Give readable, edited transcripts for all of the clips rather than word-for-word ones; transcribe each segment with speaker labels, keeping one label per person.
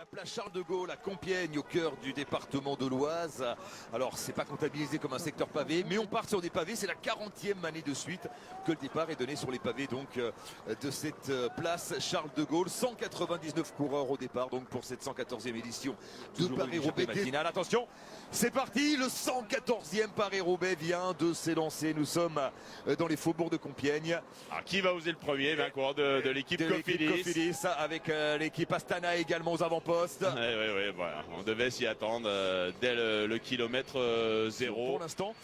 Speaker 1: la place Charles de Gaulle à Compiègne, au cœur du département de l'Oise. Alors, c'est pas comptabilisé comme un secteur pavé, mais on part sur des pavés. C'est la 40e année de suite que le départ est donné sur les pavés donc de cette place Charles de Gaulle. 199 coureurs au départ donc pour cette 114e édition de Paris-Roubaix matinale. Attention, c'est parti. Le 114e Paris-Roubaix vient de s'élancer. Nous sommes dans les faubourgs de Compiègne.
Speaker 2: Alors, qui va oser le premier? Un coureur de l'équipe Cofidis
Speaker 1: avec l'équipe Astana également aux avant-postes.
Speaker 2: Oui, voilà. On devait s'y attendre dès le kilomètre 0.
Speaker 1: Pour l'instant,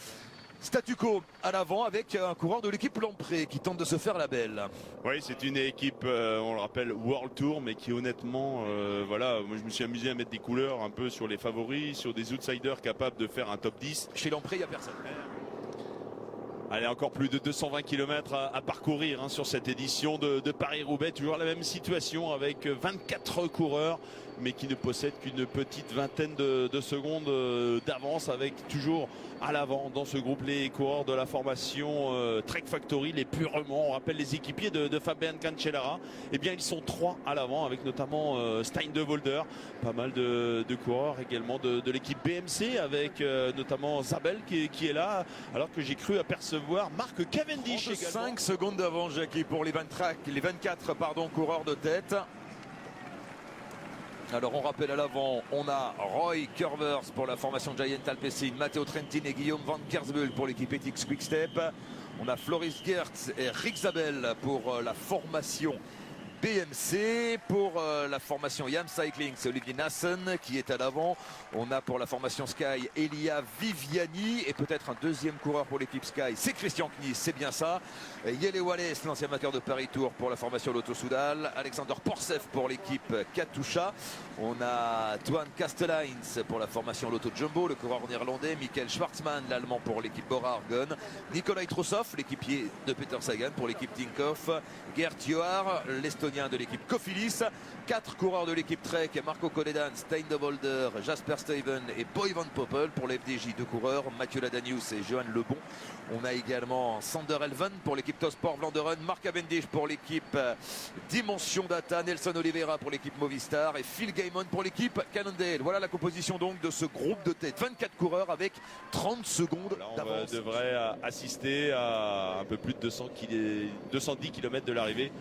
Speaker 1: statu quo à l'avant avec un coureur de l'équipe Lampré qui tente de se faire la belle.
Speaker 2: Oui, c'est une équipe, on le rappelle, World Tour, mais qui honnêtement, voilà, moi je me suis amusé à mettre des couleurs un peu sur les favoris, sur des outsiders capables de faire un top 10.
Speaker 1: Chez Lampré, il n'y a personne.
Speaker 2: Allez, encore plus de 220 km à parcourir sur cette édition de Paris-Roubaix. Toujours la même situation avec 24 coureurs, mais qui ne possèdent qu'une petite vingtaine de secondes d'avance, avec toujours à l'avant dans ce groupe les coureurs de la formation Trek Factory, les purement, on rappelle les équipiers de Fabian Cancellara. Eh bien, ils sont 3 à l'avant, avec notamment Stein de Volder, pas mal de coureurs également de l'équipe BMC, avec notamment Zabel qui est là, alors que j'ai cru apercevoir Mark Cavendish également.
Speaker 1: 5 secondes d'avance, Jackie, pour les 24 coureurs de tête. Alors on rappelle à l'avant, on a Roy Curvers pour la formation Giant Alpecin, Matteo Trentin et Guillaume Van Kersbull pour l'équipe Ethics Quickstep. On a Floris Geerts et Rick Zabel pour la formation BMC. Pour la formation Yam Cycling, c'est Olivier Nassen qui est à l'avant. On a pour la formation Sky Elia Viviani, et peut-être un deuxième coureur pour l'équipe Sky, c'est Christian Knies, c'est bien ça. Yele Wallace, l'ancien amateur de Paris Tour pour la formation Lotto Soudal. Alexander Porcef pour l'équipe Katusha. On a Twan Kasteleins pour la formation Lotto Jumbo, le coureur néerlandais. Michael Schwarzmann, l'allemand, pour l'équipe Bora Argonne. Nikolai Trosov, l'équipier de Peter Sagan pour l'équipe Tinkoff. Gert Johar, l'estonien de l'équipe Cofidis. 4 coureurs de l'équipe Trek, Marco Koledan, Stein de Volder, Jasper Stuyven et Boy Van Poppel. Pour l'FDJ, 2 coureurs, Mathieu Ladanius et Johan Lebon. On a également Sander Elven pour l'équipe Tosport Vlaanderen, Mark Cavendish pour l'équipe Dimension Data, Nelson Oliveira pour l'équipe Movistar et Phil Gaimon pour l'équipe Cannondale. Voilà la composition donc de ce groupe de tête. 24 coureurs avec 30 secondes d'avance.
Speaker 2: On devrait assister à un peu plus de 210 km de l'arrivée.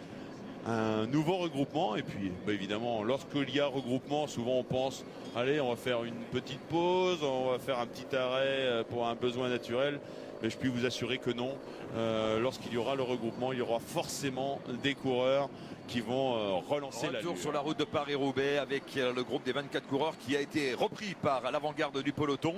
Speaker 2: Un nouveau regroupement, et puis évidemment lorsqu'il y a regroupement, souvent on pense allez, on va faire une petite pause, on va faire un petit arrêt pour un besoin naturel, mais je puis vous assurer que non. Lorsqu'il y aura le regroupement, il y aura forcément des coureurs qui vont relancer la
Speaker 1: tour sur la route de Paris-Roubaix avec le groupe des 24 coureurs qui a été repris par l'avant-garde du peloton.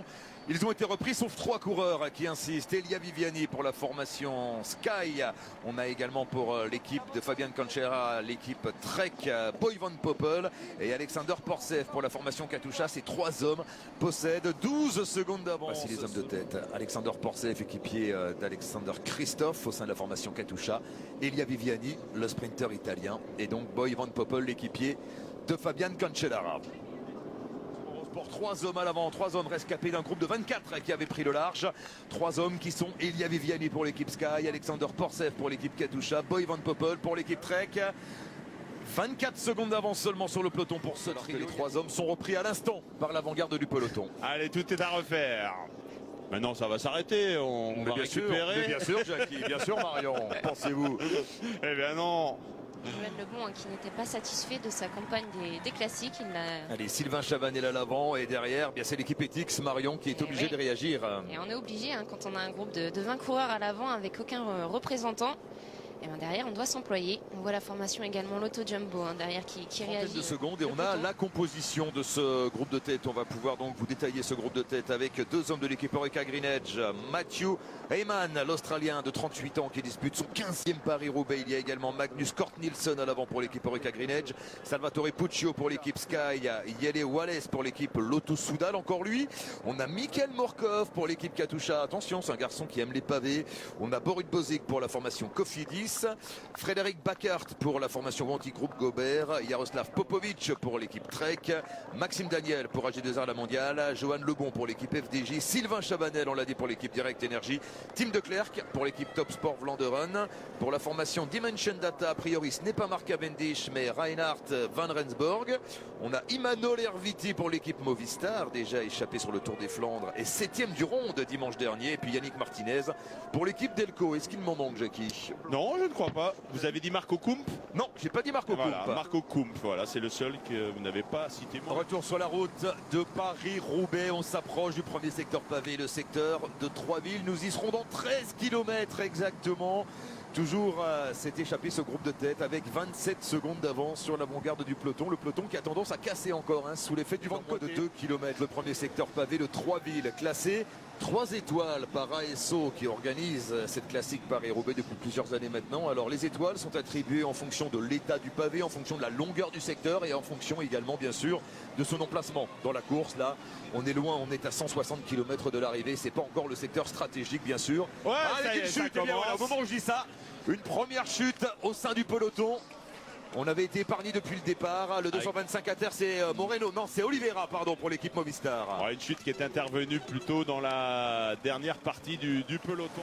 Speaker 1: Ils ont été repris sauf 3 coureurs qui insistent. Elia Viviani pour la formation Sky. On a également pour l'équipe de Fabian Cancellara l'équipe Trek Boy Van Poppel et Alexander Porcef pour la formation Katusha. Ces 3 hommes possèdent 12 secondes d'avance. Voici les hommes de tête. Alexander Porcef, équipier d'Alexander Christophe au sein de la formation Katusha. Elia Viviani, le sprinter italien, et donc Boy Van Poppel, l'équipier de Fabian Cancellara. Pour 3 hommes à l'avant, 3 hommes rescapés d'un groupe de 24 qui avait pris le large. 3 hommes qui sont Elia Viviani pour l'équipe Sky, Alexander Porcef pour l'équipe Katusha, Boy Van Poppel pour l'équipe Trek. 24 secondes d'avance seulement sur le peloton pour ceux que les 3 hommes sont repris à l'instant par l'avant-garde du peloton.
Speaker 2: Allez, tout est à refaire. Maintenant, ça va s'arrêter, on va récupérer.
Speaker 1: Bien sûr, Jackie, bien sûr, Marion, pensez-vous?
Speaker 2: Eh bien non.
Speaker 3: Johan Lebon qui n'était pas satisfait de sa campagne des classiques.
Speaker 1: Allez, Sylvain Chavanel à l'avant, et derrière, c'est l'équipe Ethics, Marion, qui est obligée de réagir.
Speaker 3: Et on est obligé quand on a un groupe de 20 coureurs à l'avant avec aucun représentant. Et derrière, on doit s'employer. On voit la formation également Lotto Jumbo derrière qui réagit.
Speaker 1: De secondes, et on a la composition de ce groupe de tête. On va pouvoir donc vous détailler ce groupe de tête avec 2 hommes de l'équipe Orica Green Edge. Matthew Heyman, l'Australien de 38 ans qui dispute son 15e Paris-Roubaix. Il y a également Magnus Cort Nielsen à l'avant pour l'équipe Orica Green Edge. Salvatore Puccio pour l'équipe Sky. Yele Wallace pour l'équipe Lotto Soudal, encore lui. On a Mikkel Morkov pour l'équipe Katusha. Attention, c'est un garçon qui aime les pavés. On a Borut Bozic pour la formation Cofidis. Suisse. Frédéric Backert pour la formation Wanty Group Gobert. Jaroslav Popovic pour l'équipe Trek. Maxime Daniel pour AG2R La Mondiale. Johan Lebon pour l'équipe FDJ. Sylvain Chabanel, on l'a dit, pour l'équipe Direct Energy. Tim de Klerk pour l'équipe Top Sport Vlaanderen. Pour la formation Dimension Data, a priori ce n'est pas Marc Cavendish mais Reinhard Van Rensburg. On a Imanol Erviti pour l'équipe Movistar, déjà échappé sur le Tour des Flandres et 7e du ronde dimanche dernier. Et puis Yannick Martinez pour l'équipe Delco. Est-ce qu'il m'en manque, Jackie?
Speaker 2: Non, je ne crois pas. Vous avez dit Marco Kump?
Speaker 1: Non, j'ai pas dit Marco
Speaker 2: Voilà,
Speaker 1: Kump.
Speaker 2: Marco Kump, voilà, c'est le seul que vous n'avez pas cité.
Speaker 1: Retour sur la route de Paris-Roubaix. On s'approche du premier secteur pavé, le secteur de Troisville. Nous y serons dans 13 km exactement. Toujours s'est échappé ce groupe de tête avec 27 secondes d'avance sur l'avant-garde du peloton. Le peloton qui a tendance à casser encore sous l'effet du vent de 2 km. Le premier secteur pavé de Troisville, classé 3 étoiles par ASO qui organise cette classique Paris-Roubaix depuis plusieurs années maintenant. Alors les étoiles sont attribuées en fonction de l'état du pavé, en fonction de la longueur du secteur et en fonction également bien sûr de son emplacement dans la course. Là on est loin, on est à 160 km de l'arrivée. C'est pas encore le secteur stratégique bien sûr.
Speaker 2: Ouais,
Speaker 1: avec une chute, voilà, au moment où je dis ça, une première chute au sein du peloton. On avait été épargné depuis le départ. Le 225 à terre, c'est Moreno. Non, c'est Oliveira, pardon, pour l'équipe Movistar.
Speaker 2: Ouais, une chute qui est intervenue plutôt dans la dernière partie du peloton.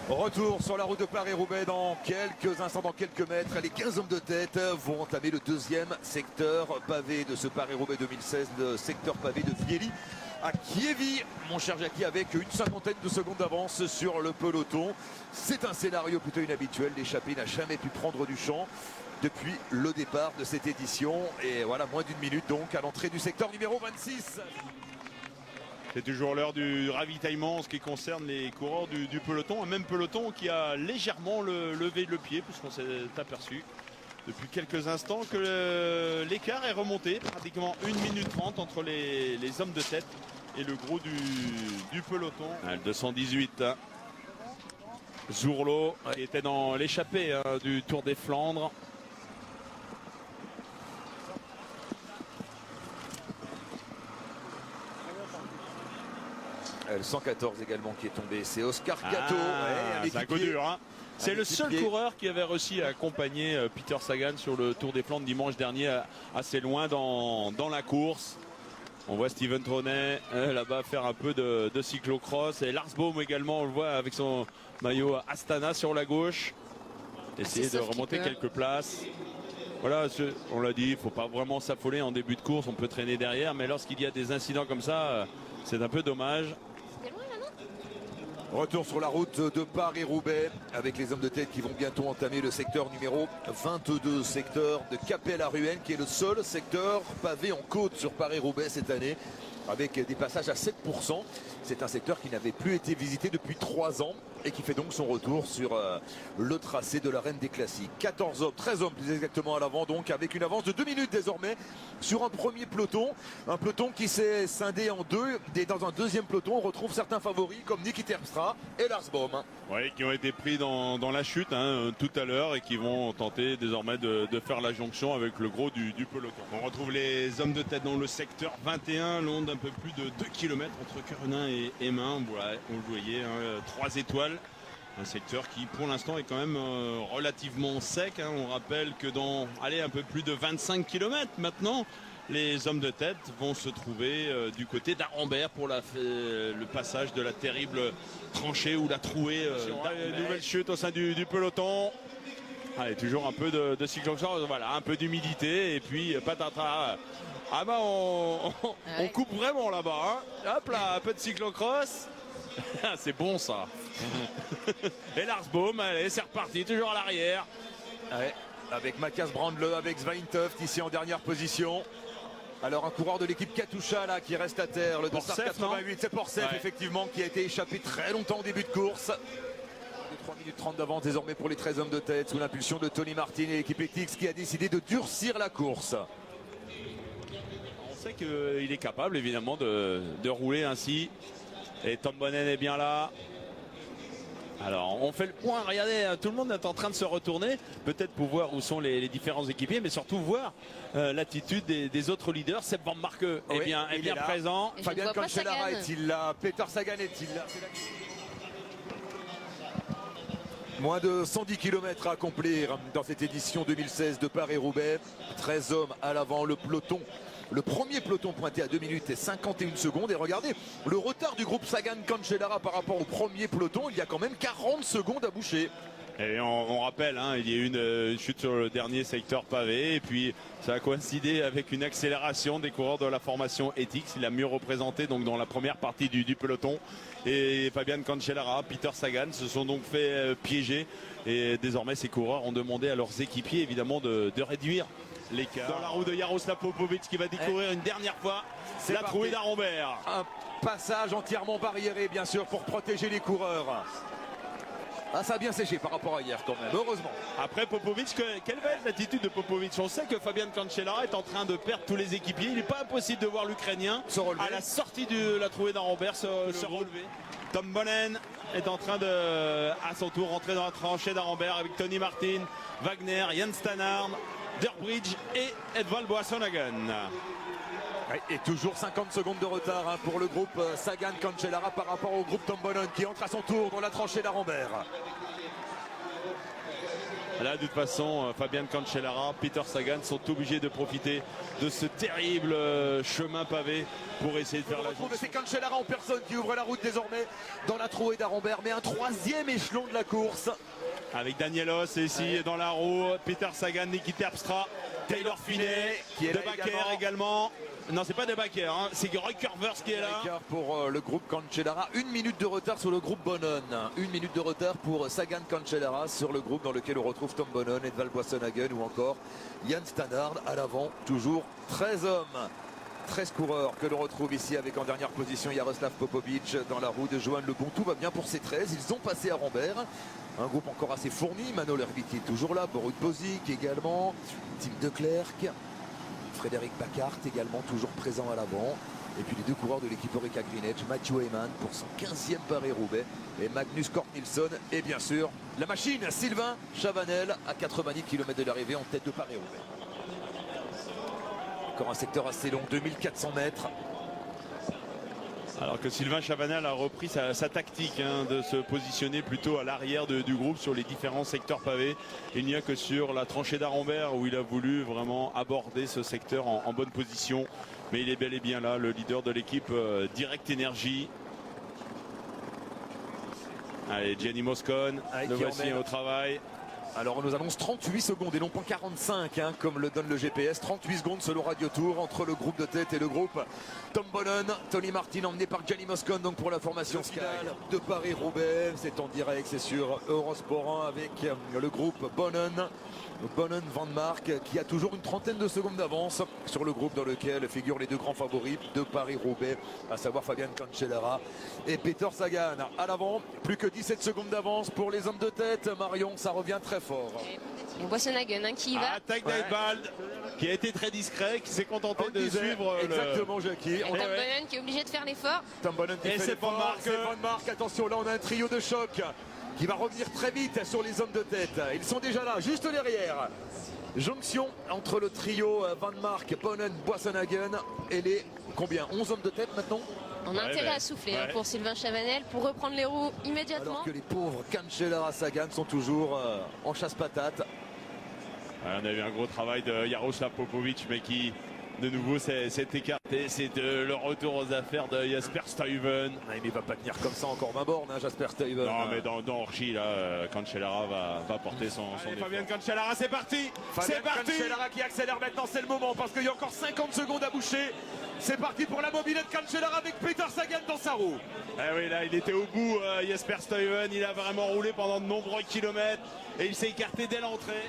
Speaker 1: Retour sur la route de Paris-Roubaix dans quelques instants, dans quelques mètres. Les 15 hommes de tête vont entamer le deuxième secteur pavé de ce Paris-Roubaix 2016, le secteur pavé de Viely à Kievi, mon cher Jackie, avec une cinquantaine de secondes d'avance sur le peloton. C'est un scénario plutôt inhabituel. L'échappée n'a jamais pu prendre du champ depuis le départ de cette édition. Et voilà, moins d'une minute donc à l'entrée du secteur numéro 26.
Speaker 2: C'est toujours l'heure du ravitaillement en ce qui concerne les coureurs du peloton. Un même peloton qui a légèrement levé le pied, puisqu'on s'est aperçu depuis quelques instants que l'écart est remonté. Pratiquement 1 minute 30 entre les hommes de tête et le gros du peloton. Le 218. Zourlo qui était dans l'échappée du Tour des Flandres.
Speaker 1: Le 114 également qui est tombé, c'est Oscar Gatto.
Speaker 2: C'est un coup dur, hein. C'est le seul coureur qui avait réussi à accompagner Peter Sagan sur le Tour des Flandres dimanche dernier, assez loin dans la course. On voit Steven Tronet là-bas faire un peu de cyclocross. Et Lars Boom également, on le voit avec son maillot Astana sur la gauche. Essayer de remonter quelques places. Voilà, on l'a dit, il ne faut pas vraiment s'affoler en début de course. On peut traîner derrière, mais lorsqu'il y a des incidents comme ça, c'est un peu dommage.
Speaker 1: Retour sur la route de Paris-Roubaix avec les hommes de tête qui vont bientôt entamer le secteur numéro 22, secteur de Capelle-à-Ruenne, qui est le seul secteur pavé en côte sur Paris-Roubaix cette année, avec des passages à 7%. C'est un secteur qui n'avait plus été visité depuis 3 ans et qui fait donc son retour sur le tracé de l'arène des classiques. 14 hommes, 13 hommes plus exactement à l'avant, donc avec une avance de 2 minutes désormais sur un premier peloton. Un peloton qui s'est scindé en deux. Et dans un deuxième peloton, on retrouve certains favoris comme Niki Terpstra et Lars Boom.
Speaker 2: Oui, qui ont été pris dans la chute tout à l'heure et qui vont tenter désormais de faire la jonction avec le gros du peloton. On retrouve les hommes de tête dans le secteur 21, long d'un peu plus de 2 km entre Curenin et Emmin. Voilà, on le voyait, 3 étoiles. Un secteur qui pour l'instant est quand même relativement sec. On rappelle que dans un peu plus de 25 km maintenant, les hommes de tête vont se trouver du côté d'Arambert pour le passage de la terrible tranchée ou la trouée. Nouvelle chute au sein du peloton. Allez, toujours un peu de cyclocross, voilà, un peu d'humidité et puis patatras. Ah bah on coupe vraiment là-bas. Hop là, un peu de cyclocross. C'est bon ça. Et Lars Boom, allez, c'est reparti, toujours à l'arrière.
Speaker 1: Ouais, avec Matthias Brandle, avec Sveintoft ici en dernière position. Alors un coureur de l'équipe Katusha là qui reste à terre, le 288, c'est Porcef effectivement qui a été échappé très longtemps au début de course. 3 minutes 30 d'avance désormais pour les 13 hommes de tête sous l'impulsion de Tony Martin et l'équipe ETX qui a décidé de durcir la course.
Speaker 2: On sait qu'il est capable évidemment de rouler ainsi. Et Tom Bonnen est bien là. Alors on fait le point, regardez, tout le monde est en train de se retourner, peut-être pour voir où sont les différents équipiers, mais surtout voir l'attitude des autres leaders. Seb Van Marke est bien présent.
Speaker 1: Fabian Cancellara est-il là? Peter Sagan est-il là? Moins de 110 km à accomplir dans cette édition 2016 de Paris-Roubaix. 13 hommes à l'avant, le peloton. Le premier peloton pointé à 2 minutes et 51 secondes. Et regardez le retard du groupe Sagan-Cancellara par rapport au premier peloton. Il y a quand même 40 secondes à boucher.
Speaker 2: Et on rappelle, hein, il y a eu une chute sur le dernier secteur pavé et puis ça a coïncidé avec une accélération des coureurs de la formation Ethics. Il a mieux représenté donc dans la première partie du peloton. Et Fabian Cancellara, Peter Sagan se sont donc fait piéger. Et désormais ces coureurs ont demandé à leurs équipiers évidemment de réduire l'écart. Dans la roue de Jaroslav Popovic qui va découvrir une dernière fois la trouée d'Arambert.
Speaker 1: Un passage entièrement barriéré bien sûr pour protéger les coureurs. Ah, ça a bien séché par rapport à hier quand même, heureusement.
Speaker 2: Après Popovic, quelle va être l'attitude de Popovic? On sait que Fabian Cancellara est en train de perdre tous les équipiers. Il n'est pas impossible de voir l'Ukrainien à la sortie de la trouée d'Arambert se relever. Tom Bonnen est en train de, à son tour, rentrer dans la tranchée d'Arambert avec Tony Martin, Wagner, Jens Stannard, Durbridge et Edvald Boasson-Hagen.
Speaker 1: Et toujours 50 secondes de retard hein, pour le groupe Sagan-Cancellara par rapport au groupe Tom Bonnen qui entre à son tour dans la tranchée d'Arambert.
Speaker 2: Là, de toute façon, Fabian Cancellara, Peter Sagan sont obligés de profiter de ce terrible chemin pavé pour essayer de faire la jonction.
Speaker 1: C'est Cancellara en personne qui ouvre la route désormais dans la trouée d'Arambert, mais un troisième échelon de la course.
Speaker 2: Avec Danielos ici dans la roue, Peter Sagan, Niki Terpstra, Taylor Finney,
Speaker 1: qui est
Speaker 2: De
Speaker 1: là
Speaker 2: Backer également. Non, c'est pas De Backer, hein, c'est Roy Curvers qui est là.
Speaker 1: Pour le groupe Cancellara, 1 minute de retard sur le groupe Bonnen. 1 minute de retard pour Sagan Cancellara sur le groupe dans lequel on retrouve Tom Bonnen, Edvald Boasson-Hagen ou encore Jens Stannard à l'avant. Toujours 13 hommes. 13 coureurs que l'on retrouve ici avec en dernière position Jaroslav Popovic dans la roue de Johan Lebon. Tout va bien pour ces 13. Ils ont passé à Arambert. Un groupe encore assez fourni. Manuel Herbiti est toujours là. Borut Bozik également. Tim De Klerk. Frédéric Bacart également toujours présent à l'avant. Et puis les deux coureurs de l'équipe Orica Greenedge, Mathieu Heyman pour son 15e Paris-Roubaix et Magnus Cort Nielsen. Et bien sûr, la machine Sylvain Chavanel à 90 km de l'arrivée en tête de Paris-Roubaix. Encore un secteur assez long, 2400 mètres.
Speaker 2: Alors que Sylvain Chavanel a repris sa tactique hein, de se positionner plutôt à l'arrière du groupe sur les différents secteurs pavés. Il n'y a que sur la tranchée d'Arambert où il a voulu vraiment aborder ce secteur en bonne position. Mais il est bel et bien là, le leader de l'équipe Direct Energy. Allez, Gianni Moscon, le voici au travail.
Speaker 1: Alors on nous annonce 38 secondes et non pas 45 hein, comme le donne le GPS. 38 secondes selon Radio Tour entre le groupe de tête et le groupe Tom Bonnen. Tony Martin emmené par Gianni Moscon donc pour la formation Sky de Paris-Roubaix. C'est en direct, c'est sur Eurosport 1 avec le groupe Bonnen. Van Mark qui a toujours une trentaine de secondes d'avance sur le groupe dans lequel figurent les deux grands favoris de Paris-Roubaix, à savoir Fabian Cancellara et Peter Sagan. À l'avant, plus que 17 secondes d'avance pour les hommes de tête. Marion, ça revient très fort.
Speaker 3: Et Boasson-Hagen hein, qui va.
Speaker 2: Attaque d'Edvald qui a été très discret, qui s'est contenté de suivre.
Speaker 1: Exactement, Jackie.
Speaker 3: Tom Bonnen qui est obligé de faire l'effort.
Speaker 1: Tom Bonnen qui fait l'effort. C'est Van Mark. Attention, là on a un trio de choc qui va revenir très vite sur les hommes de tête. Ils sont déjà là, juste derrière. Jonction entre le trio Van Mark, Bonnen, Boasson-Hagen et les combien 11 hommes de tête maintenant.
Speaker 3: On a intérêt à souffler hein, pour Sylvain Chavanel pour reprendre les roues immédiatement.
Speaker 1: Alors que les pauvres Cancellara Sagan sont toujours en chasse-patate.
Speaker 2: On a eu un gros travail de Jaroslav Popovic mais qui de nouveau s'est écarté. C'est le retour aux affaires de Jasper Stuyven.
Speaker 1: Mais il va pas tenir comme ça encore 20 bornes hein, Jasper Stuyven.
Speaker 2: Non mais dans Orchi là, Cancellara va porter son
Speaker 1: Fabien Cancellara, c'est parti. C'est parti. Cancellara qui accélère maintenant, c'est le moment parce qu'il y a encore 50 secondes à boucher. C'est parti pour la mobilette Cancellara avec Peter Sagan dans sa roue.
Speaker 2: Ah oui, là il était au bout Jasper Stuyven, il a vraiment roulé pendant de nombreux kilomètres et il s'est écarté dès l'entrée.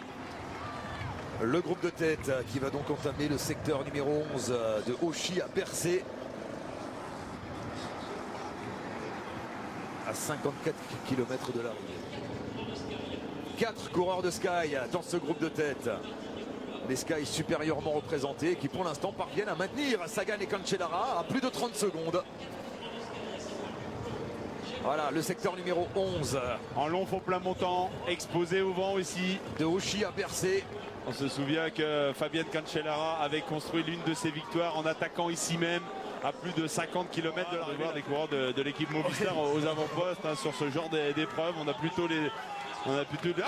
Speaker 1: Le groupe de tête qui va donc entamer le secteur numéro 11 de Auchy à Bercé. À 54 km de l'arrivée. 4 coureurs de Sky dans ce groupe de tête. Les Sky supérieurement représentés qui pour l'instant parviennent à maintenir Sagan et Cancellara à plus de 30 secondes. Voilà le secteur numéro 11.
Speaker 2: En long faux plat montant, exposé au vent aussi.
Speaker 1: De Auchy à Bercé.
Speaker 2: On se souvient que Fabian Cancellara avait construit l'une de ses victoires en attaquant ici même à plus de 50 km de voir des coureurs de l'équipe Movistar aux avant-postes hein, sur ce genre d'épreuve. On a plutôt On a plutôt de...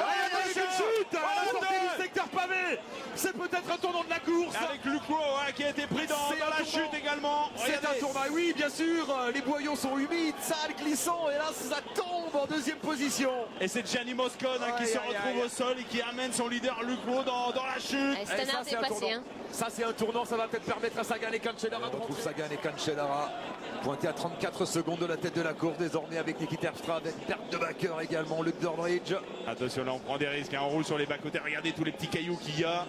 Speaker 1: Quelle chute à la sortie du secteur pavé. C'est peut-être un tournant de la course.
Speaker 2: Avec Lucro qui a été pris dans la chute également.
Speaker 1: C'est un tournant, oui bien sûr, les boyaux sont humides, sales, glissants, et là ça tombe en deuxième position.
Speaker 2: Et c'est Gianni Moscon qui se retrouve au sol et qui amène son leader Lucro dans la chute.
Speaker 3: Stannard est passé. Hein.
Speaker 1: Ça c'est un tournant, ça va peut-être permettre à Sagan et Cancellara de retrouver. Sagan et Cancellara pointé à 34 secondes de la tête de la course, désormais avec Niki Terpstra, avec perte de backer également, Luke Dordridge.
Speaker 2: Attention, là on prend des risques, on roule sur les bas-côtés, regardez tous les petits cailloux qu'il y a.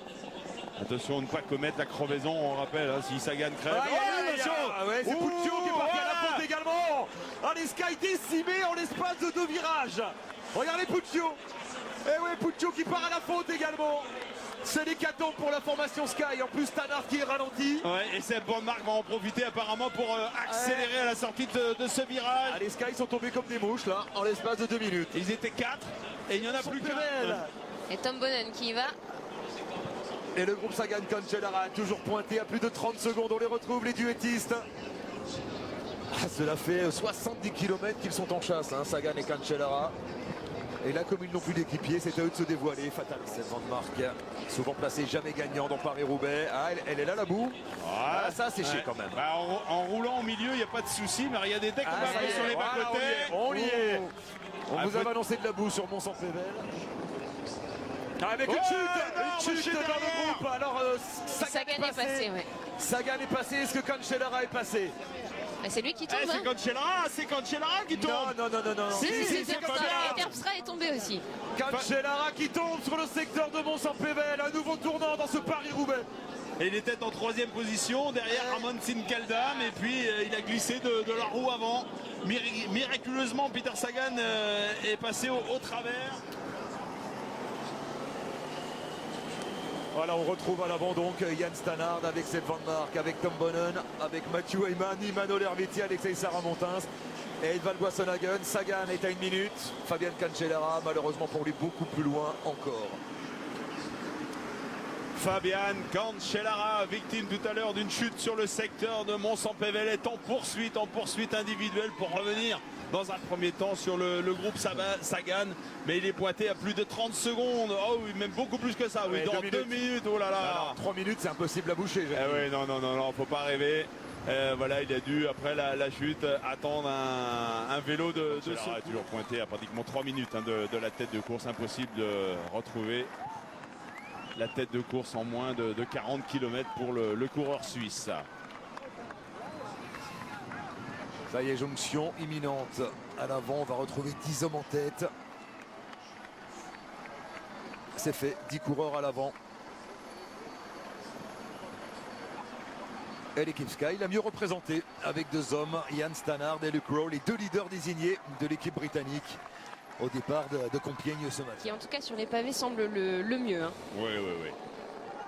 Speaker 2: Attention de ne pas commettre la crevaison, on rappelle, si Sagan crève.
Speaker 1: Attention, c'est Puccio qui est parti à la faute également. Allez, Sky décimé en l'espace de 2 virages. Regardez Puccio. Et oui, Puccio qui part à la faute également. C'est l'hécatombe pour la formation Sky. En plus, Stannard qui est ralenti.
Speaker 2: Ouais, et cette bonne marque va en profiter apparemment pour accélérer à la sortie de ce virage.
Speaker 1: Les Sky sont tombés comme des mouches là, en l'espace de 2 minutes.
Speaker 2: Ils étaient 4 et il n'y en a plus qu'un.
Speaker 3: Et Tom Bonnen qui y va.
Speaker 1: Et le groupe Sagan Cancellara a toujours pointé à plus de 30 secondes. On les retrouve, les duettistes. Cela fait 70 km qu'ils sont en chasse, Sagan et Cancellara. Et là, comme ils n'ont plus d'équipier, c'est à eux de se dévoiler. Fatal, cette Van Mark, souvent placé, jamais gagnant dans Paris-Roubaix. Elle est là, la boue. Ça a séché quand même.
Speaker 2: Bah, en roulant au milieu, il n'y a pas de souci, mais regardez, dès qu'on va aller sur les bas-côtés.
Speaker 1: On y est. On vous avait annoncé de la boue sur Mont-Saint-Pével. Avec une chute dans le groupe. Alors
Speaker 3: Sagan est passé. Ouais.
Speaker 1: Sagan est passé. Est-ce que Cancellara est passé?
Speaker 3: C'est lui qui tombe.
Speaker 2: C'est Cancellara qui tombe.
Speaker 1: Non.
Speaker 3: Si, Terpstra est tombé aussi.
Speaker 1: Cancellara qui tombe sur le secteur de Mont-Saint-Pével. Un nouveau tournant dans ce Paris-Roubaix.
Speaker 2: Et il était en 3e position derrière Ramon Sinkaldam et puis il a glissé de la roue avant. Miraculeusement, Peter Sagan est passé au travers.
Speaker 1: Voilà, on retrouve à l'avant donc Yann Stannard avec Seb Van Mark, avec Tom Bonnen, avec Mathieu Heyman, Imanol Hermiti, Alexei Saramontins et Edvald Boasson-Hagen. Sagan est à 1 minute, Fabian Cancellara malheureusement pour lui beaucoup plus loin encore.
Speaker 2: Fabian Cancellara, victime tout à l'heure d'une chute sur le secteur de Mont-Saint-Pével, est en poursuite individuelle pour revenir dans un premier temps sur le groupe Sagan, mais il est pointé à plus de 30 secondes. Oh oui, même beaucoup plus que ça, oui, dans 2 minutes, oh là là.
Speaker 1: Alors, 3 minutes, c'est impossible à boucher.
Speaker 2: Oui, non, faut pas rêver. Voilà, il a dû, après la chute, attendre un vélo de secours. Il est toujours pointé à pratiquement 3 minutes de la tête de course, impossible de retrouver la tête de course en moins de 40 km pour le coureur suisse.
Speaker 1: Ça y est, jonction imminente. À l'avant, on va retrouver 10 hommes en tête. C'est fait, 10 coureurs à l'avant. Et l'équipe Sky l'a mieux représenté avec 2 hommes, Yann Stannard et Luke Rowe, les 2 leaders désignés de l'équipe britannique au départ de Compiègne ce matin.
Speaker 3: Qui en tout cas sur les pavés semble le mieux.
Speaker 2: Oui.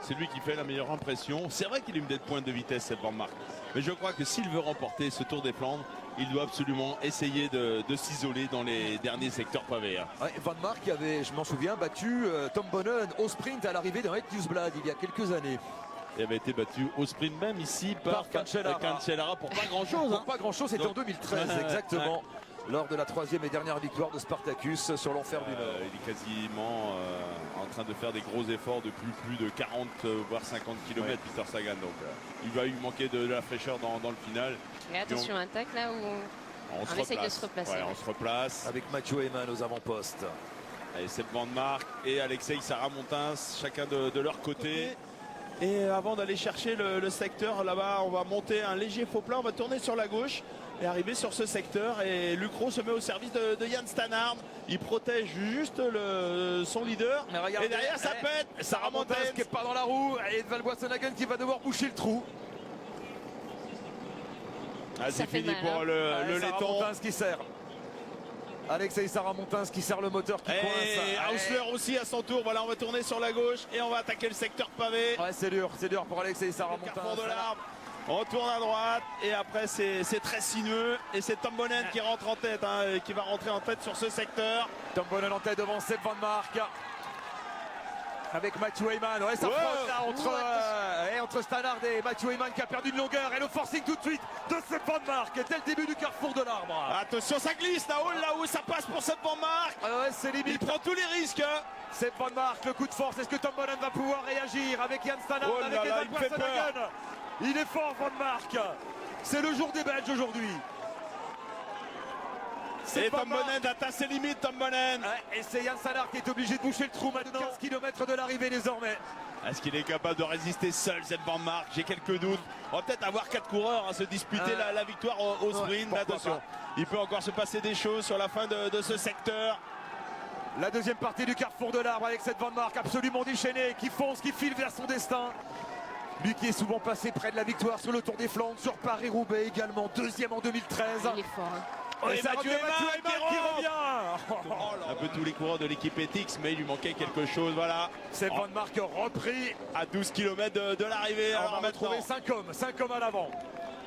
Speaker 2: C'est lui qui fait la meilleure impression. C'est vrai qu'il a une des pointes de vitesse, cette Van Mark. Mais je crois que s'il veut remporter ce Tour des Flandres, il doit absolument essayer de s'isoler dans les derniers secteurs pavés.
Speaker 1: Ouais, Van Mark avait, je m'en souviens, battu Tom Bonnen au sprint à l'arrivée d'un Het Nieuwsblad il y a quelques années.
Speaker 2: Il avait été battu au sprint même ici par Cancellara pour pas grand chose.
Speaker 1: Pour pas grand chose, c'était en 2013 exactement. Ouais. Lors de la 3e et dernière victoire de Spartacus sur l'enfer du Nord.
Speaker 2: Il est quasiment en train de faire des gros efforts depuis plus de 40 voire 50 km, Peter Sagan. Donc il va lui manquer de la fraîcheur dans le final.
Speaker 3: Et attention, un tac là où on essaye de se replacer.
Speaker 2: On se replace.
Speaker 1: Avec Mathieu Heyman aux avant-postes.
Speaker 2: Et Seb Van Mark et Alexei Saramontins, chacun de leur côté. Et avant d'aller chercher le secteur là-bas, on va monter un léger faux plat, on va tourner sur la gauche et arriver sur ce secteur. Et Lucro se met au service de Yann Stannard. Il protège juste son leader.
Speaker 1: Mais regardez,
Speaker 2: et derrière ça pète.
Speaker 1: Saramontins qui est pas dans la roue. Et Edvald Boasson-Hagen qui va devoir boucher le trou.
Speaker 2: C'est fini pour le laiton.
Speaker 1: Saramontins qui serre. Alexei Saramontins qui serre le moteur qui coince.
Speaker 2: Et Hausler aussi à son tour. Voilà, on va tourner sur la gauche et on va attaquer le secteur pavé.
Speaker 1: Ouais, c'est dur pour Alexei Saramontins.
Speaker 2: Carrefour de l'arbre. On tourne à droite et après c'est très sinueux et c'est Tom Bonnen qui rentre en tête, qui va rentrer en tête sur ce secteur.
Speaker 1: Tom Bonnen en tête devant Seb Van Mark. Avec Mathieu Heyman, ça frotte là entre l'arrêt entre Stannard et Mathieu Heyman qui a perdu une longueur. Et le forcing tout de suite de Sepp Van Mark dès le début du carrefour de l'arbre.
Speaker 2: Attention, ça glisse là-haut, ça passe pour Sepp Van Mark.
Speaker 1: Ouais, c'est limite.
Speaker 2: Il prend tous les risques.
Speaker 1: Sepp Van Mark, le coup de force. Est-ce que Tom Bonnen va pouvoir réagir avec Jan Stannard,
Speaker 2: Oh là
Speaker 1: avec
Speaker 2: là,
Speaker 1: Edvald
Speaker 2: il fait
Speaker 1: Boasson-Hagen? Il est fort, Van Mark. C'est le jour des Belges aujourd'hui.
Speaker 2: Et Tom Bonnen atteint ses limites, Tom Bonnen.
Speaker 1: Ouais, et c'est Jan Stannard qui est obligé de boucher le trou maintenant. 15 km de l'arrivée désormais.
Speaker 2: Est-ce qu'il est capable de résister seul, Sepp Van Mark? J'ai quelques doutes. On va peut-être avoir 4 coureurs à se disputer la victoire au sprint.
Speaker 1: Ouais,
Speaker 2: Attention, il peut encore se passer des choses sur la fin de ce secteur.
Speaker 1: La deuxième partie du carrefour de l'arbre avec cette Van Mark absolument déchaînée, qui fonce, qui file vers son destin. Lui qui est souvent passé près de la victoire sur le Tour des Flandres, sur Paris-Roubaix également, deuxième en 2013.
Speaker 3: Il est fort. Hein.
Speaker 1: Et ça
Speaker 2: Mathieu Heyman
Speaker 1: qui revient.
Speaker 2: Un peu tous les coureurs de l'équipe ETIX, mais il lui manquait quelque chose. Voilà.
Speaker 1: C'est Van Mark repris
Speaker 2: À 12 km de l'arrivée.
Speaker 1: On
Speaker 2: Alors
Speaker 1: va retrouver 5 hommes à l'avant.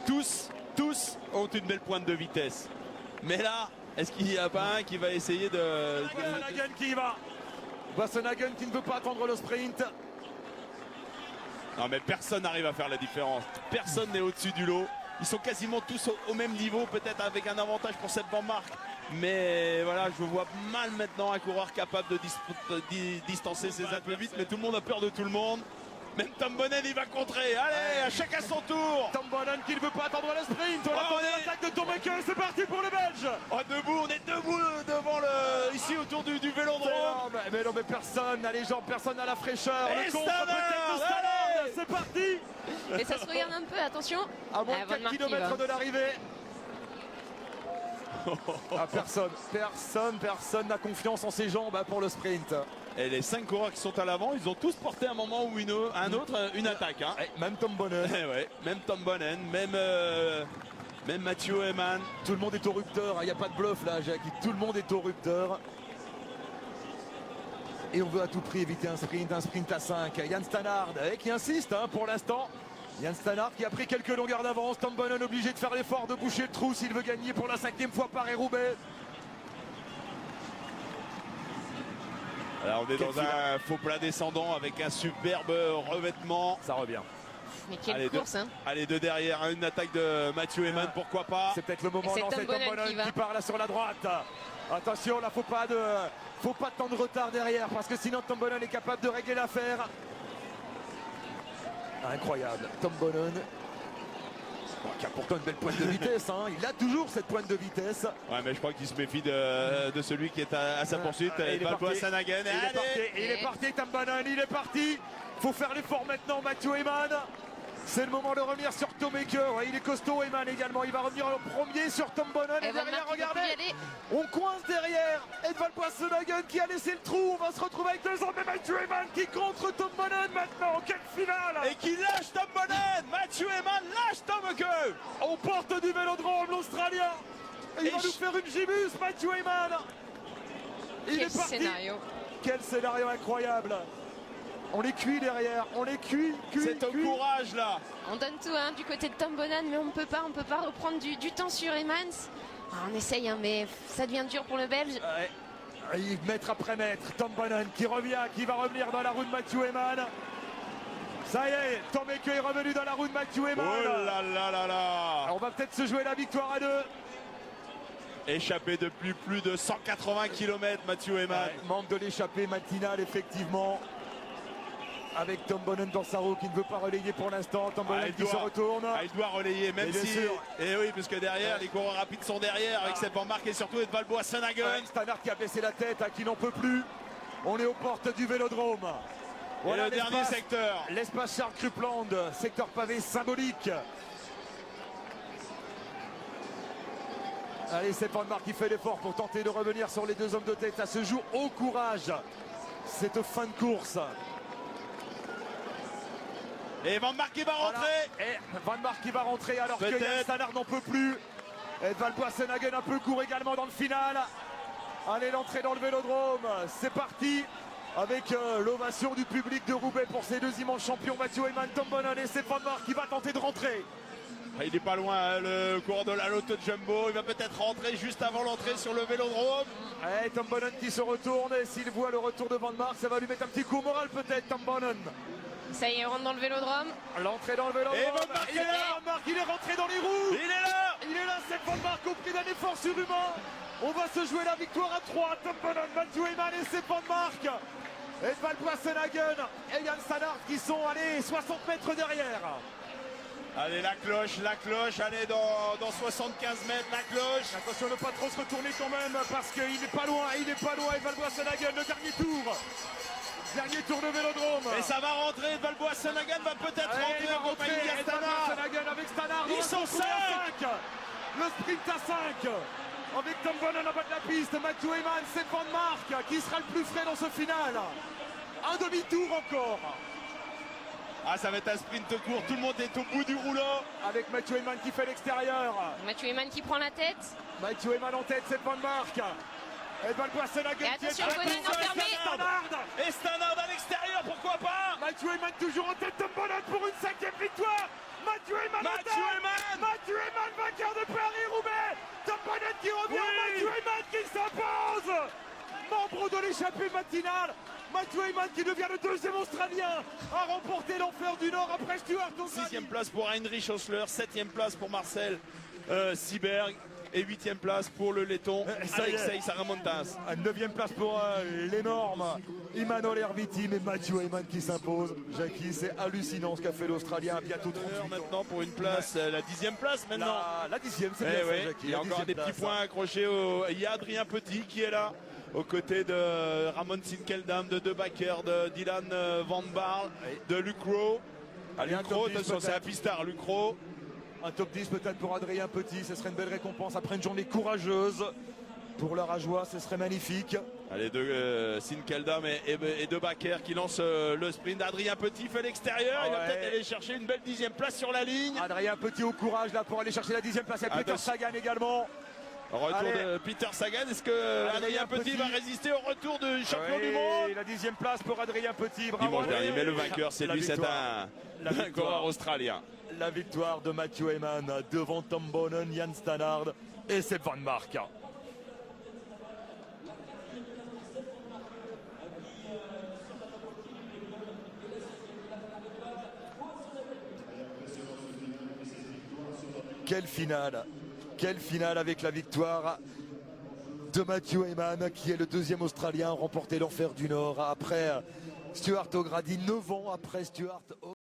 Speaker 2: tous ont une belle pointe de vitesse. Mais là, est-ce qu'il n'y a pas un qui va essayer de...
Speaker 1: Boasson-Hagen qui y va. Boasson-Hagen qui ne veut pas attendre le sprint.
Speaker 2: Non mais personne n'arrive à faire la différence. Personne n'est au-dessus du lot. Ils sont quasiment tous au même niveau, peut-être avec un avantage pour Sepp Van Mark. Mais voilà, je vois mal maintenant un coureur capable de distancer ses athlètes vite. Mais tout le monde a peur de tout le monde. Même Tom Bonnen, il va contrer. Allez, à chacun son tour.
Speaker 1: Tom Bonnen qui ne veut pas attendre le sprint.
Speaker 2: Oh,
Speaker 1: On l'attaque de Tomaker. C'est parti pour le Belge.
Speaker 2: Oh, debout, on est debout devant ici autour du vélodrome.
Speaker 1: Mais non, mais personne n'a les jambes, personne n'a la fraîcheur.
Speaker 2: Et
Speaker 1: Le contre
Speaker 2: Stannard,
Speaker 1: peut-être de Stannard. C'est parti.
Speaker 3: Et ça se regarde un peu, attention.
Speaker 1: À moins de
Speaker 3: Van
Speaker 1: 4
Speaker 3: Mark qui
Speaker 1: km
Speaker 3: va.
Speaker 1: de l'arrivée. Ah, personne n'a confiance en ses jambes pour le sprint.
Speaker 2: Et les 5 coureurs qui sont à l'avant, ils ont tous porté à un moment ou un autre une attaque. Hein.
Speaker 1: Même Tom Bonnen.
Speaker 2: Ouais, même Tom Bonnen, même Mathieu Heyman.
Speaker 1: Tout le monde est au rupteur, il n'y a pas de bluff là, Jacques. Tout le monde est au rupteur. Et on veut à tout prix éviter un sprint à 5. Jan Stannard qui insiste pour l'instant. Jan Stannard qui a pris quelques longueurs d'avance. Tom Bonnen obligé de faire l'effort de boucher le trou s'il veut gagner pour la 5e fois Paris-Roubaix.
Speaker 2: Alors on est dans un faux plat descendant avec un superbe revêtement.
Speaker 1: Ça revient.
Speaker 3: Mais quelle
Speaker 2: Allez,
Speaker 3: course, hein.
Speaker 2: Allez, deux derrière, une attaque de Mathieu Heyman, pourquoi pas.
Speaker 1: C'est peut-être le moment.
Speaker 3: Et c'est
Speaker 1: Non,
Speaker 3: Tom
Speaker 1: c'est Tom
Speaker 3: Bonnen
Speaker 1: Bonnen
Speaker 3: qui va.
Speaker 1: qui part là sur la droite. Attention, là faut pas de temps de retard derrière parce que sinon Tom Bonnen est capable de régler l'affaire. Incroyable, Tom Bonnen. Qui a pourtant une belle pointe de vitesse, il a toujours cette pointe de vitesse.
Speaker 2: Ouais, mais je crois qu'il se méfie de celui qui est à sa poursuite.
Speaker 1: Il est parti.
Speaker 2: Boasson-Hagen.
Speaker 1: Il est parti, Tom Bonnen, il est parti. Faut faire l'effort maintenant, Mathieu Heyman. C'est le moment de revenir sur Tomaker. Ouais, il est costaud, Heyman également. Il va revenir en premier sur Tom Bonnen. Et
Speaker 3: Van
Speaker 1: derrière,
Speaker 3: Mark qui peut plus y
Speaker 1: regardez,
Speaker 3: aller.
Speaker 1: on coince derrière. Edvald Boasson-Hagen qui a laissé le trou. On va se retrouver avec 2 hommes. Et Mathieu Heyman qui contre Tom Bonnen maintenant. Quelle finale!
Speaker 2: Et qui lâche Tom Bonnen. Mathieu Heyman lâche Tomaker.
Speaker 1: On porte du vélodrome, l'Australien. Il va nous faire une gibus, Mathieu Heyman. Il
Speaker 3: Quel
Speaker 1: est parti.
Speaker 3: scénario.
Speaker 1: Quel scénario incroyable. On les cuit derrière, on les cuit.
Speaker 2: C'est au courage là.
Speaker 3: On donne tout du côté de Tom Bonnen, mais on ne peut pas reprendre du temps sur Heyman. On essaye, mais ça devient dur pour le Belge.
Speaker 1: Et mètre après mètre, Tom Bonnen qui revient, qui va revenir dans la roue de Mathieu Heyman. Ça y est, Tomaker est revenu dans la roue de Mathieu Heyman.
Speaker 2: Oh là là là là.
Speaker 1: On va peut-être se jouer la victoire à 2.
Speaker 2: Échappé depuis plus de 180 km, Mathieu Heyman.
Speaker 1: Manque de l'échappée matinale, effectivement. Avec Tom Bonnen dans sa roue qui ne veut pas relayer pour l'instant. Tom Bonnen qui se retourne.
Speaker 2: Il doit relayer, même
Speaker 1: bien
Speaker 2: si.
Speaker 1: sûr.
Speaker 2: Et oui, parce que derrière, les coureurs rapides sont derrière avec Sepp Van Mark et surtout Edvald Boasson-Hagen.
Speaker 1: Stannard qui a baissé la tête, qui n'en peut plus. On est aux portes du vélodrome.
Speaker 2: Et le dernier secteur.
Speaker 1: L'espace Charles Krupland, secteur pavé symbolique. Allez, c'est Van Mark qui fait l'effort pour tenter de revenir sur les 2 hommes de tête. Ça se joue au courage. Cette fin de course.
Speaker 2: Et Van Mark qui va rentrer.
Speaker 1: Voilà. Et Van Mark qui va rentrer alors que Jan Stannard n'en peut plus. Edvald Boasson-Hagen un peu court également dans le final. Allez, l'entrée dans le vélodrome. C'est parti. Avec l'ovation du public de Roubaix pour ces 2 immenses champions, Mathieu Heyman, Tom Bonnen et c'est Van Mark qui va tenter de rentrer.
Speaker 2: Il n'est pas loin, le coureur de la Lotto Jumbo. Il va peut-être rentrer juste avant l'entrée sur le vélodrome.
Speaker 1: Et Tom Bonnen qui se retourne. Et s'il voit le retour de Van Mark, ça va lui mettre un petit coup au moral peut-être, Tom Bonnen.
Speaker 3: Ça y est, on rentre dans le vélodrome.
Speaker 1: L'entrée dans le vélodrome.
Speaker 2: Et Van Mark,
Speaker 1: il est là, Van Mark, il est rentré dans les roues.
Speaker 2: Il est là.
Speaker 1: Il est là, c'est Van Mark au prix d'un effort surhumain. On va se jouer la victoire à 3. Tom Boonen, Mathieu Hayman et c'est Van Mark. Et Valboassenhagen et Jan Stannard qui sont allés 60 mètres derrière.
Speaker 2: Allez, la cloche, allez dans 75 mètres, la cloche.
Speaker 1: Attention de ne pas trop se retourner quand même parce qu'il n'est pas loin, et Valboassenhagen, le dernier tour. Dernier tour de vélodrome.
Speaker 2: Et ça va rentrer, Valboassenhagen va peut-être rentrer en compagnie de Stannard.
Speaker 1: Valboassenhagen avec Stannard.
Speaker 2: Ils sont 5.
Speaker 1: Le sprint à 5. Avec Tom Boonen en bas de la piste, Mathieu Hayman, c'est Van Mark qui sera le plus frais dans ce final. Un demi-tour encore.
Speaker 2: Ah, ça va être un sprint court, tout le monde est au bout du rouleau.
Speaker 1: Avec Mathieu Hayman qui fait l'extérieur.
Speaker 3: Mathieu Hayman qui prend la tête.
Speaker 1: Mathieu Hayman en tête, c'est Van Mark. Et Valboassenhagen
Speaker 3: Et
Speaker 1: qui est
Speaker 3: attention, Boonen enfermé.
Speaker 2: Et Stannard à l'extérieur, pourquoi pas.
Speaker 1: Mathieu Hayman toujours en tête, Tom Boonen pour une 5e victoire. Mathieu Hayman en tête. Mathieu Hayman vainqueur de Paris-Roubaix. Tom Boonen qui revient, Mathieu Hayman qui s'impose. Membre de l'échappée matinale. Mathieu Hayman qui devient le 2e Australien à remporter l'enfer du Nord après Stuart O'Grady.
Speaker 2: 6e place pour Heinrich Hausler, 7e place pour Marcel Sieberg et 8e place pour le laiton Alexei Saramontas.
Speaker 1: 9e place pour l'énorme Imanol Erviti, mais Mathieu Hayman qui s'impose. Jackie, c'est hallucinant ce qu'a fait l'Australien à bientôt 38 ans.
Speaker 2: Maintenant pour une place, la 10e place maintenant.
Speaker 1: La 10e, c'est
Speaker 2: Eh
Speaker 1: bien
Speaker 2: oui,
Speaker 1: ça, Jackie.
Speaker 2: il y a
Speaker 1: la
Speaker 2: encore
Speaker 1: 10e
Speaker 2: des petits
Speaker 1: place.
Speaker 2: points accrochés. Il y a Adrien Petit qui est là, aux côtés de Ramon Sinkeldam, de De Backer, de Dylan Van Baarle, de Luc Rowe.
Speaker 1: Allez, un
Speaker 2: Luc Rowe,
Speaker 1: top 10
Speaker 2: attention, c'est un
Speaker 1: peut-être.
Speaker 2: pistard, Luc Rowe.
Speaker 1: Un top 10 peut-être pour Adrien Petit, ce serait une belle récompense après une journée courageuse. Pour leur joie, ce serait magnifique.
Speaker 2: Allez, de Sinkeldam et De Backer qui lancent le sprint. Adrien Petit fait l'extérieur, il va
Speaker 1: Ouais.
Speaker 2: peut-être aller chercher une belle 10e place sur la ligne.
Speaker 1: Adrien Petit au courage là pour aller chercher la 10e place. Il y a Peter
Speaker 2: Attention.
Speaker 1: Sagan également.
Speaker 2: Retour
Speaker 1: Allez.
Speaker 2: de Peter Sagan, est-ce que Adrien Petit va résister au retour du champion du monde?
Speaker 1: La 10e place pour Adrien Petit. Bravo.
Speaker 2: Dimanche dernier, mais le vainqueur, c'est
Speaker 1: La
Speaker 2: lui, c'est
Speaker 1: victoire. La
Speaker 2: un
Speaker 1: victoire.
Speaker 2: coureur australien.
Speaker 1: La victoire de Mathieu Hayman devant Tom Boonen, Jan Stannard et Sepp Van Mark. Quelle finale avec la victoire de Mathieu Hayman qui est le 2e Australien à remporter l'enfer du Nord après Stuart O'Grady, 9 ans après Stuart O'Grady.